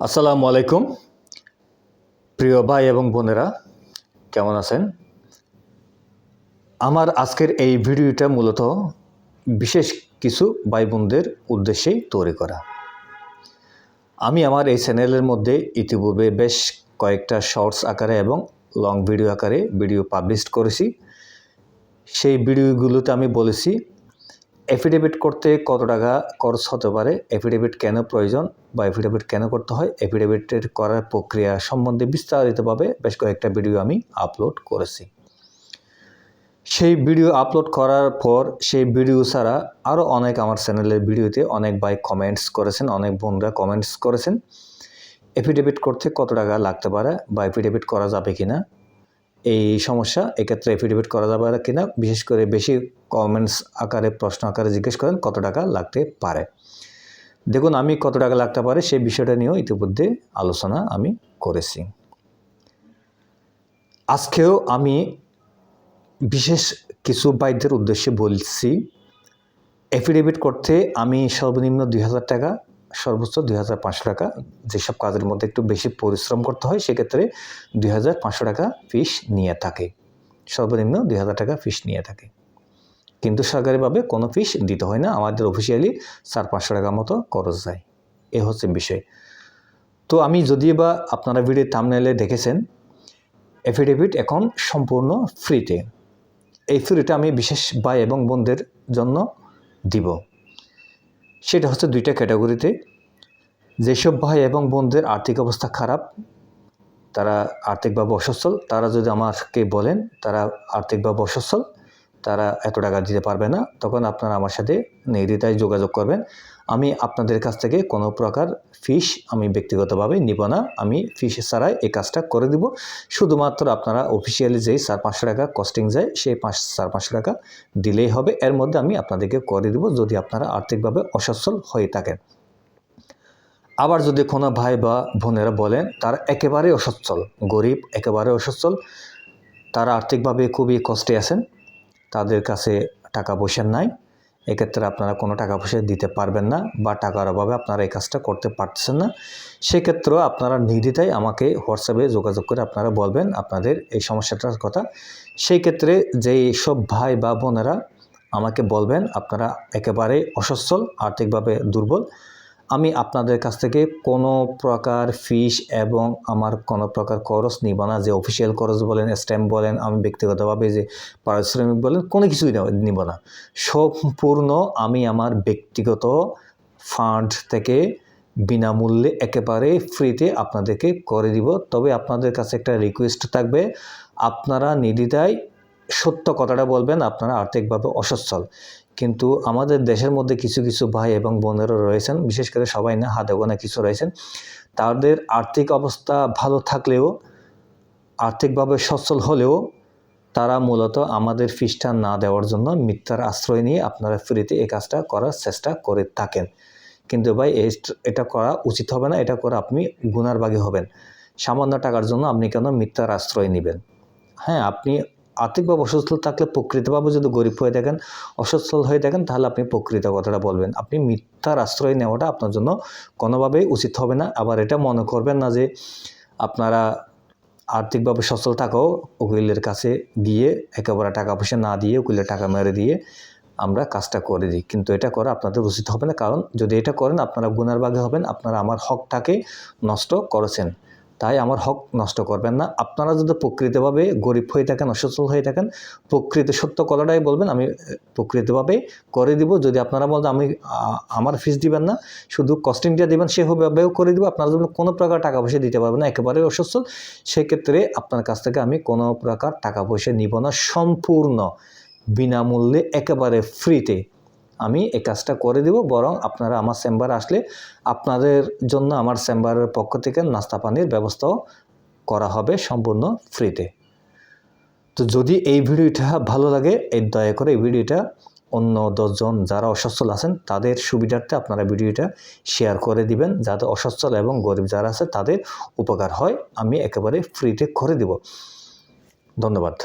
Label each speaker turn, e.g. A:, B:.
A: আসসালামু আলাইকুম প্রিয় ভাই এবং বোনেরা, কেমন আছেন? আমার আজকের এই ভিডিওটা মূলত বিশেষ কিছু ভাই বোনদের উদ্দেশ্যেই তৈরি করা। আমি আমার এই চ্যানেলের মধ্যে ইতিপূর্বে বেশ কয়েকটা শর্টস আকারে এবং লং ভিডিও আকারে ভিডিও পাবলিশ করেছি। সেই ভিডিওগুলোতে আমি বলেছি এফিডেভিট করতে কত টাকা খরচ হতে পারে, এফিডেভিট কেন প্রয়োজন বা এফিডেভিট কেন করতে হয়, এফিডেভিটের করার প্রক্রিয়া সম্বন্ধে বিস্তারিতভাবে বেশ কয়েকটা ভিডিও আমি আপলোড করেছি। সেই ভিডিও আপলোড করার পর সেই ভিডিও ছাড়া আরও অনেক আমার চ্যানেলের ভিডিওতে অনেক ভাই কমেন্টস করেছেন, অনেক বোনরা কমেন্টস করেছেন এফিডেভিট করতে কত টাকা লাগতে পারে বা এফিডেভিট করা যাবে কিনা, এই সমস্যা, এক্ষেত্রে এফিডেভিট করা যাবে কিনা, বিশেষ করে বেশি কমেন্টস আকারে প্রশ্ন আকারে জিজ্ঞেস করেন কত টাকা লাগতে পারে। দেখুন, আমি কত টাকা লাগতে পারে সেই বিষয়টা নিয়েও ইতিমধ্যে আলোচনা আমি করেছি। আজকেও আমি বিশেষ কিছু ভাইদের উদ্দেশ্যে বলছি এফিডেভিট করতে আমি সর্বনিম্ন 2000 টাকা, সর্বোচ্চ 2500 টাকা, যেসব কাজের মধ্যে একটু বেশি পরিশ্রম করতে হয় সেক্ষেত্রে 2500 টাকা ফিস নিয়ে থাকে, সর্বনিম্ন 2000 টাকা ফিস নিয়ে থাকে। কিন্তু সরকারিভাবে কোনো ফিস দিতে হয় না, আমাদের অফিসিয়ালি 400-500 টাকার মতো খরচ যায়। এ হচ্ছে বিষয়। তো আমি যদিও বা আপনারা ভিডিও থাম্বনেইলে দেখেছেন এফিডেভিট এখন সম্পূর্ণ ফ্রিতে। এই ফ্রিটা আমি বিশেষ ভাই এবং বোনদের জন্য দিব। সেটা হচ্ছে দুইটা ক্যাটাগরিতে। যেসব ভাই এবং বোনদের আর্থিক অবস্থা খারাপ, তারা আর্থিকভাবে অসচ্ছল, তারা যদি আমাকে বলেন তারা আর্থিকভাবে অসচ্ছল, তারা এত টাকা দিতে পারবে না, তখন আপনারা আমার সাথে নির্দ্বিধায় যোগাযোগ করবেন। আমি আপনাদের কাছ থেকে কোনো প্রকার ফিস আমি ব্যক্তিগতভাবে নিব না, আমি ফিস ছাড়াই এই কাজটা করে দিব। শুধুমাত্র আপনারা অফিসিয়ালি যেই 400-500 টাকা কস্টিং যায় সেই 400-500 টাকা দিলেই হবে। এর মধ্যে আমি আপনাদেরকে করে দিব যদি আপনারা আর্থিকভাবে অসচ্ছল হয়ে থাকেন। আবার যদি কোনো ভাই বা বোনেরা বলেন তারা একেবারে অসচ্ছল, গরিব, একেবারে অসচ্ছল, তারা আর্থিকভাবে খুবই কষ্টে আছেন, তাদের কাছে টাকা পয়সা নাই, এক্ষেত্রে আপনারা কোনো টাকা পয়সা দিতে পারবেন না বা টাকার অভাবে আপনারা এই কাজটা করতে পারতেছেন না, সেক্ষেত্রেও আপনারা নির্দ্বিধায় আমাকে হোয়াটসঅ্যাপে যোগাযোগ করে আপনারা বলবেন আপনাদের এই সমস্যাটার কথা। সেই ক্ষেত্রে যেই সব ভাই বা বোনেরা আমাকে বলবেন আপনারা একেবারে অসচ্ছল, আর্থিকভাবে দুর্বল, আমি আপনাদের কাছ থেকে কোনো প্রকার ফিস এবং আমার কোনো প্রকার খরচ নিব না। যে অফিসিয়াল খরচ বলেন, স্ট্যাম্প বলেন, আমি ব্যক্তিগতভাবে যে পারিশ্রমিক বলেন, কোনো কিছুই নিব না। সম্পূর্ণ আমি আমার ব্যক্তিগত ফান্ড থেকে বিনামূল্যে একেবারে ফ্রিতে আপনাদেরকে করে দিব। তবে আপনাদের কাছে একটা রিকোয়েস্ট থাকবে, আপনারা নির্দ্বিধায় সত্য কথাটা বলবেন আপনারা আর্থিকভাবে অসচ্ছল। কিন্তু আমাদের দেশের মধ্যে কিছু কিছু ভাই এবং বোনেরা রয়েছেন, বিশেষ করে সবাই না, হাতে গোনা কিছু রয়েছেন, তাদের আর্থিক অবস্থা ভালো থাকলেও, আর্থিকভাবে সচ্ছল হলেও তারা মূলত আমাদের ফিসটা না দেওয়ার জন্য মিথ্যার আশ্রয় নিয়ে আপনারা ফ্রিতে এই কাজটা করার চেষ্টা করে থাকেন। কিন্তু ভাই এটা করা উচিত হবে না, এটা করে আপনি গুনার ভাগী হবেন। সামান্য টাকার জন্য আপনি কেন মিথ্যার আশ্রয় নেবেন? হ্যাঁ, আপনি আর্থিকভাবে অসচ্ছল থাকলে প্রকৃতভাবে যদি গরিব হয়ে থাকেন, অসচ্ছল হয়ে থাকেন, তাহলে আপনি প্রকৃত কথাটা বলবেন। আপনি মিথ্যার আশ্রয় নেওয়াটা আপনার জন্য কোনোভাবেই উচিত হবে না। আবার এটা মনে করবেন না যে আপনারা আর্থিকভাবে সচ্ছল থাকাও উকিলের কাছে গিয়ে একেবারে টাকা পয়সা না দিয়ে, উকিলের টাকা মেরে দিয়ে আমরা কাজটা করে দিই, কিন্তু এটা করা আপনাদের উচিত হবে না। কারণ যদি এটা করেন আপনারা গুনার ভাগী হবেন, আপনারা আমার হকটাকে নষ্ট করেছেন, তাই আমার হক নষ্ট করবেন না। আপনারা যদি প্রকৃতভাবে গরিব হয়ে থাকেন, অসচ্ছল হয়ে থাকেন, প্রকৃত সত্য কথাটাই বলবেন, আমি প্রকৃতভাবে করে দিব। যদি আপনারা বলেন আমি আমার ফিস দিবেন না, শুধু কস্টিংটা দিবেন, সেভাবেও করে দিব। আপনারা যদি কোনো প্রকার টাকা পয়সা দিতে পারবেন না, একেবারে অসচ্ছল, সেক্ষেত্রে আপনার কাছ থেকে আমি কোনো প্রকার টাকা পয়সা নিব না, সম্পূর্ণ বিনামূল্যে একেবারে ফ্রিতে আমি এই কাজটা করে দেব। বরং আপনারা আমার চেম্বারে আসলে আপনাদের জন্য আমার চেম্বারের পক্ষ থেকে নাস্তা পানির ব্যবস্থাও করা হবে সম্পূর্ণ ফ্রিতে। তো যদি এই ভিডিওটা ভালো লাগে, দয়া করে এই ভিডিওটা অন্য 10 জন যারা অসচ্ছল আছেন তাদের সুবিধার্থে আপনারা ভিডিওটা শেয়ার করে দিবেন, যাতে অসচ্ছল এবং গরিব যারা আছে তাদের উপকার হয়। আমি একেবারে ফ্রিতে করে দেব। ধন্যবাদ।